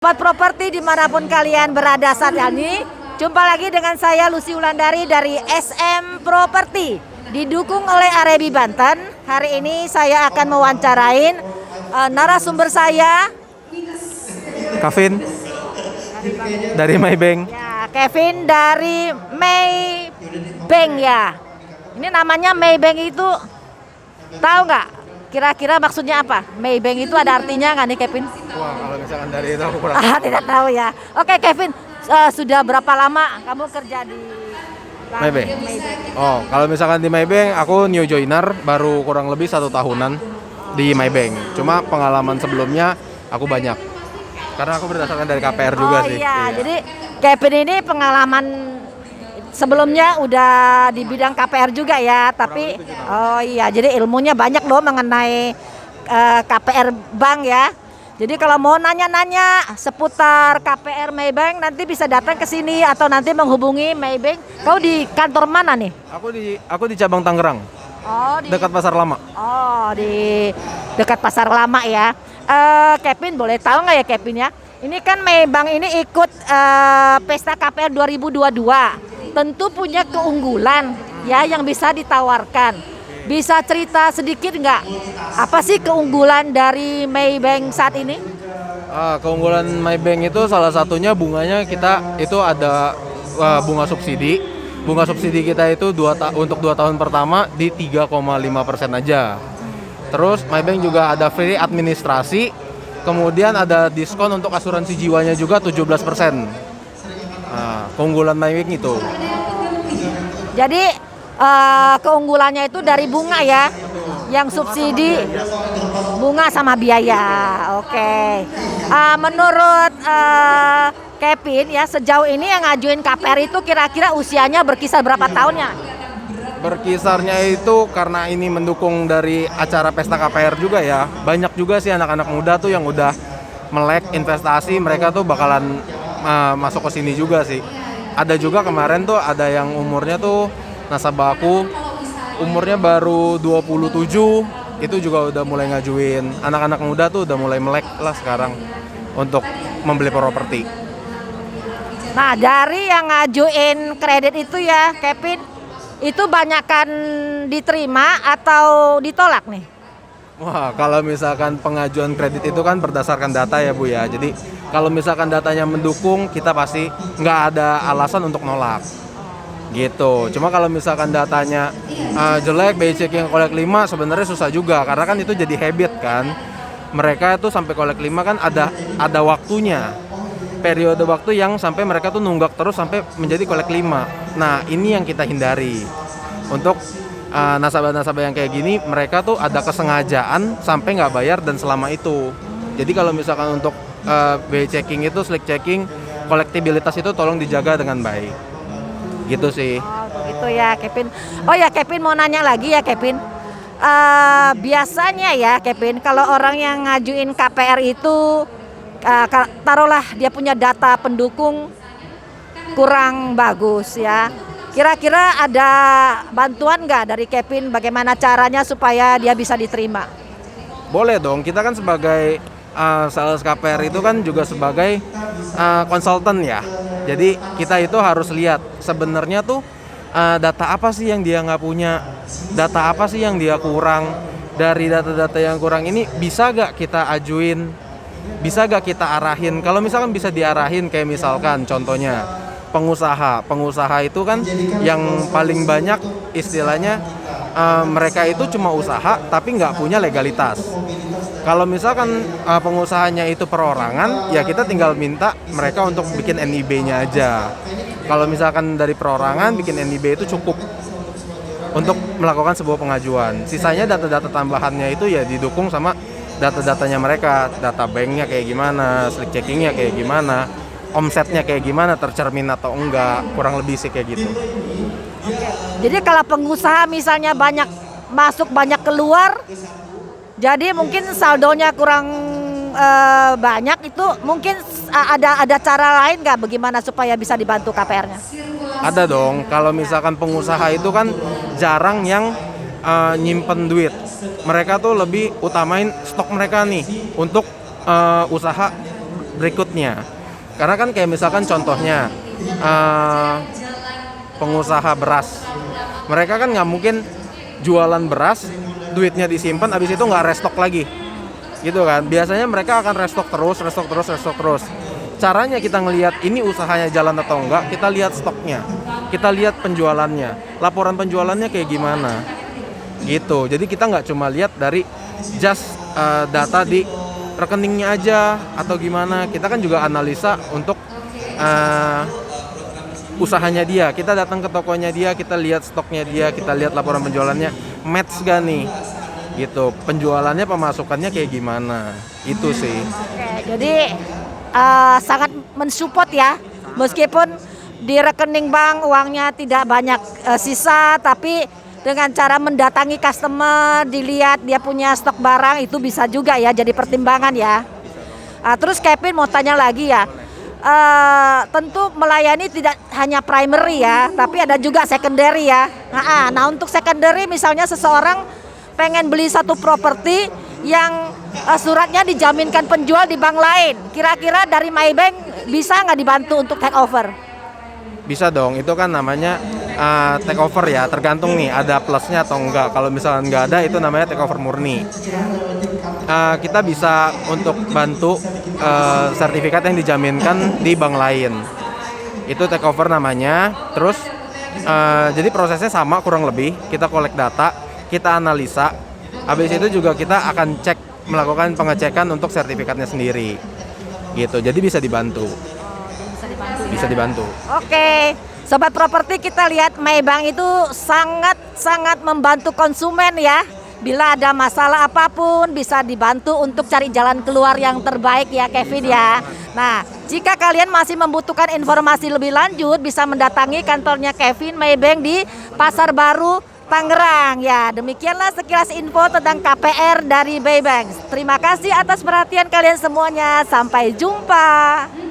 Sobat properti dimanapun kalian berada saat ini, jumpa lagi dengan saya Lucy Wulandari dari SM Property, didukung oleh Arebi Banten. Hari ini saya akan mewawancarain narasumber saya, Kevin dari Maybank. ya, Kevin dari Maybank ya. Ini namanya Maybank itu tahu nggak? Kira-kira maksudnya apa? Maybank itu ada artinya nggak nih, Kevin? Wah, kalau misalkan dari itu aku kurang. Tidak tahu ya. Oke, Kevin, sudah berapa lama kamu kerja di Maybank? Oh, kalau misalkan di Maybank, aku new joiner, baru kurang lebih 1 tahunan di Maybank. Cuma pengalaman sebelumnya aku banyak, karena aku berdasarkan dari KPR juga sih. Iya, jadi Kevin ini pengalaman sebelumnya udah di bidang KPR juga ya, tapi jadi ilmunya banyak loh mengenai KPR bank ya. Jadi kalau mau nanya-nanya seputar KPR Maybank nanti bisa datang ke sini atau nanti menghubungi Maybank. Kau di kantor mana nih? Aku di cabang Tangerang, dekat Pasar Lama. Oh, di dekat Pasar Lama ya. Kevin, boleh tahu nggak ya Kevin ya? Ini kan Maybank ini ikut Pesta KPR 2022. Tentu punya keunggulan ya yang bisa ditawarkan. Bisa cerita sedikit nggak? Apa sih keunggulan dari Maybank saat ini? Keunggulan Maybank itu salah satunya bunganya kita itu ada bunga subsidi. Bunga subsidi kita itu untuk 2 tahun pertama di 3,5% aja. Terus Maybank juga ada free administrasi. Kemudian ada diskon untuk asuransi jiwanya juga 17%. Keunggulan Maybank itu. Jadi keunggulannya itu dari bunga ya, yang subsidi bunga sama biaya. Oke. Menurut Kevin ya, sejauh ini yang ngajuin KPR itu kira-kira usianya berkisar berapa tahunnya? Berkisarnya itu karena ini mendukung dari acara Pesta KPR juga ya. Banyak juga sih anak-anak muda tuh yang udah melek investasi, mereka tuh bakalan masuk ke sini juga sih. Ada juga kemarin tuh ada yang umurnya tuh nasabah aku umurnya baru 27, itu juga udah mulai ngajuin. Anak-anak muda tuh udah mulai melek lah sekarang untuk membeli properti. Nah, dari yang ngajuin kredit itu ya Kevin, itu banyakkan diterima atau ditolak nih? Wah, kalau misalkan pengajuan kredit itu kan berdasarkan data ya Bu ya. Jadi kalau misalkan datanya mendukung, kita pasti nggak ada alasan untuk nolak gitu. Cuma kalau misalkan datanya jelek, BI checking kolek 5 sebenarnya susah juga, karena kan itu jadi habit kan. Mereka tuh sampai kolek 5 kan ada waktunya, periode waktu yang sampai mereka tuh nunggak terus sampai menjadi kolek 5. Nah, ini yang kita hindari. Untuk nasabah-nasabah yang kayak gini, mereka tuh ada kesengajaan sampai nggak bayar dan selama itu. Jadi kalau misalkan untuk BI checking itu, slick checking, kolektibilitas itu tolong dijaga dengan baik. Gitu sih. Oh, gitu ya Kevin. Oh ya Kevin, mau nanya lagi ya Kevin. Biasanya ya Kevin, kalau orang yang ngajuin KPR itu taruhlah dia punya data pendukung kurang bagus ya. Kira-kira ada bantuan nggak dari Kevin bagaimana caranya supaya dia bisa diterima? Boleh dong, kita kan sebagai sales KPR itu kan juga sebagai konsultan ya. Jadi kita itu harus lihat sebenarnya tuh data apa sih yang dia nggak punya, data apa sih yang dia kurang. Dari data-data yang kurang ini bisa gak kita ajuin, bisa gak kita arahin. Kalau misalkan bisa diarahin, kayak misalkan contohnya pengusaha itu kan yang paling banyak istilahnya mereka itu cuma usaha tapi nggak punya legalitas. Kalau misalkan pengusahanya itu perorangan, ya kita tinggal minta mereka untuk bikin NIB-nya aja. Kalau misalkan dari perorangan, bikin NIB itu cukup untuk melakukan sebuah pengajuan. Sisanya data-data tambahannya itu ya didukung sama data-datanya mereka, data banknya kayak gimana, slick checkingnya kayak gimana, omsetnya kayak gimana, tercermin atau enggak, kurang lebih sih kayak gitu. Jadi kalau pengusaha misalnya banyak masuk banyak keluar, jadi mungkin saldonya kurang banyak, itu mungkin ada cara lain nggak bagaimana supaya bisa dibantu KPR-nya? Ada dong. Kalau misalkan pengusaha itu kan jarang yang nyimpen duit. Mereka tuh lebih utamain stok mereka nih untuk usaha berikutnya. Karena kan kayak misalkan contohnya pengusaha beras, mereka kan nggak mungkin jualan beras, duitnya disimpan, abis itu nggak restock lagi, gitu kan? Biasanya mereka akan restock terus. Caranya kita ngelihat ini usahanya jalan atau enggak, kita lihat stoknya, kita lihat penjualannya, laporan penjualannya kayak gimana, gitu. Jadi kita nggak cuma lihat dari just data di rekeningnya aja atau gimana, kita kan juga analisa untuk usahanya dia. Kita datang ke tokonya dia, kita lihat stoknya dia, kita lihat laporan penjualannya, match gak nih, gitu. Penjualannya, pemasukannya kayak gimana, itu sih. Oke, jadi sangat mensupport ya, meskipun di rekening bank uangnya tidak banyak sisa, tapi dengan cara mendatangi customer, dilihat dia punya stok barang, itu bisa juga ya jadi pertimbangan ya. Terus Kevin mau tanya lagi ya, tentu melayani tidak hanya primary ya, tapi ada juga secondary ya. Nah untuk secondary misalnya seseorang pengen beli satu properti yang suratnya dijaminkan penjual di bank lain, kira-kira dari Maybank bisa nggak dibantu untuk take over? Bisa dong, itu kan namanya take over ya, tergantung nih ada plusnya atau enggak. Kalau misalnya nggak ada, itu namanya take over murni. Kita bisa untuk bantu sertifikat yang dijaminkan di bank lain, itu take over namanya. Terus jadi prosesnya sama kurang lebih, kita collect data, kita analisa, habis itu juga kita akan melakukan pengecekan untuk sertifikatnya sendiri, gitu. Jadi bisa dibantu. Bisa dibantu. Oke, sobat properti, kita lihat Maybank itu sangat membantu konsumen ya. Bila ada masalah apapun bisa dibantu untuk cari jalan keluar yang terbaik ya Kevin ya. Nah, jika kalian masih membutuhkan informasi lebih lanjut bisa mendatangi kantornya Kevin Maybank di Pasar Baru, Tangerang ya. Demikianlah sekilas info tentang KPR dari Maybank. Terima kasih atas perhatian kalian semuanya. Sampai jumpa.